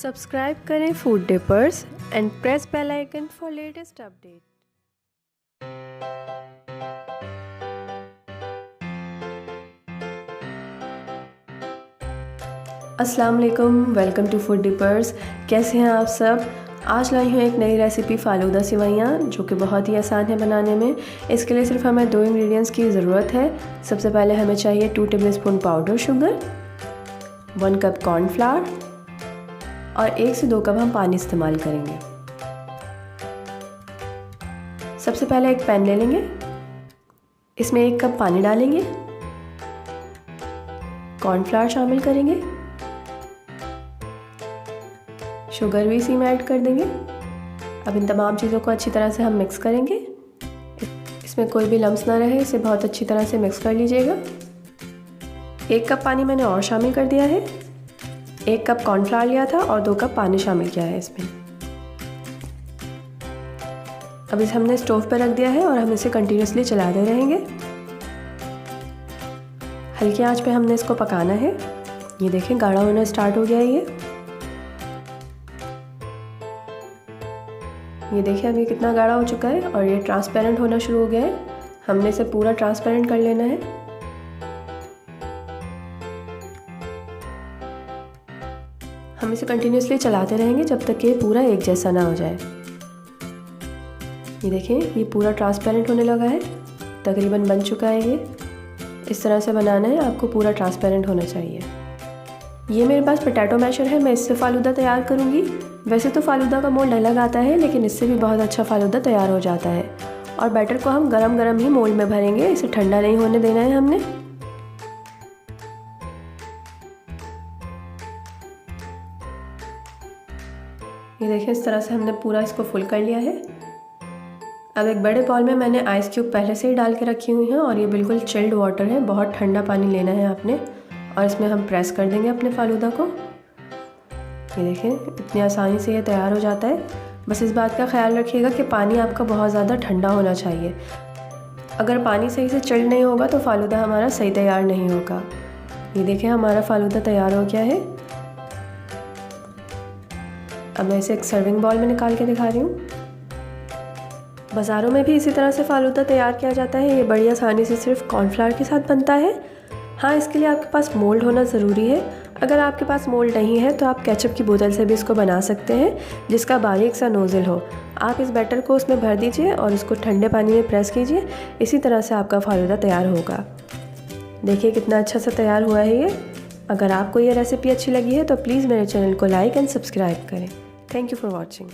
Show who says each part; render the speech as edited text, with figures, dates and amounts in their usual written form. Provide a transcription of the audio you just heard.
Speaker 1: Subscribe करें food dippers and press bell icon for latest update. अस्सलाम वालेकुम, welcome to food differs. कैसे हैं आप सब? आज लाई हूँ एक नई रेसिपी फ़ालूदा सिवैयाँ, जो कि बहुत ही आसान है बनाने में। इसके लिए सिर्फ हमें 2 इंग्रेडिएंट्स की ज़रूरत है। सबसे पहले हमें चाहिए 2 tablespoon powder sugar, 1 cup cornflour और 1 से 2 कप हम पानी इस्तेमाल करेंगे। सबसे पहले एक पैन ले लेंगे, इसमें 1 कप पानी डालेंगे, कॉर्नफ्लावर शामिल करेंगे, शुगर भी इसी में ऐड कर देंगे। अब इन तमाम चीज़ों को अच्छी तरह से हम मिक्स करेंगे। इसमें कोई भी लम्स ना रहे, इसे बहुत अच्छी तरह से मिक्स कर लीजिएगा। 1 कप पानी मैंने और शामिल कर दिया है। 1 कप कॉर्नफ्लावर लिया था और 2 कप पानी शामिल किया है इसमें। अब इसे हमने स्टोव पर रख दिया है और हम इसे कंटिन्यूसली चलाते रहेंगे। हल्की आंच पे हमने इसको पकाना है। ये देखें, गाढ़ा होना स्टार्ट हो गया है। ये देखिए अभी कितना गाढ़ा हो चुका है और ये ट्रांसपेरेंट होना शुरू हो गया है। हमने इसे पूरा ट्रांसपेरेंट कर लेना है। हम इसे कंटिन्यूसली चलाते रहेंगे जब तक ये पूरा एक जैसा ना हो जाए। ये देखें, ये पूरा ट्रांसपेरेंट होने लगा है, तकरीबन बन चुका है। ये इस तरह से बनाना है, आपको पूरा ट्रांसपेरेंट होना चाहिए। ये मेरे पास पोटैटो मैशर है, मैं इससे फ़ालूदा तैयार करूँगी। वैसे तो फ़ालूदा का मोल्ड अलग आता है, लेकिन इससे भी बहुत अच्छा फ़ालूदा तैयार हो जाता है। और बैटर को हम गरम गरम ही मोल्ड में भरेंगे, इसे ठंडा नहीं होने देना है हमने। ये देखिए, इस तरह से हमने पूरा इसको फुल कर लिया है। अब एक बड़े बाउल में मैंने आइस क्यूब पहले से ही डाल के रखी हुई हैं और ये बिल्कुल चिल्ड वाटर है, बहुत ठंडा पानी लेना है आपने। और इसमें हम प्रेस कर देंगे अपने फ़ालूदा को। ये देखें, इतनी आसानी से ये तैयार हो जाता है। बस इस बात का ख्याल रखिएगा कि पानी आपका बहुत ज़्यादा ठंडा होना चाहिए। अगर पानी सही से चिल्ड नहीं होगा तो फ़ालूदा हमारा सही तैयार नहीं होगा। ये देखें, हमारा फ़ालूदा तैयार हो गया है। अब मैं इसे एक सर्विंग बाउल में निकाल के दिखा रही हूँ। बाज़ारों में भी इसी तरह से फ़ालूदा तैयार किया जाता है। ये बड़ी आसानी से सिर्फ कॉर्नफ्लावर के साथ बनता है। हाँ, इसके लिए आपके पास मोल्ड होना ज़रूरी है। अगर आपके पास मोल्ड नहीं है तो आप केचप की बोतल से भी इसको बना सकते हैं, जिसका बारीक सा नोज़ल हो। आप इस बैटर को उसमें भर दीजिए और इसको ठंडे पानी में प्रेस कीजिए। इसी तरह से आपका फ़ालूदा तैयार होगा। देखिए कितना अच्छा सा तैयार हुआ है ये। अगर आपको ये रेसिपी अच्छी लगी है तो प्लीज़ मेरे चैनल को लाइक एंड सब्सक्राइब करें। Thank you for watching.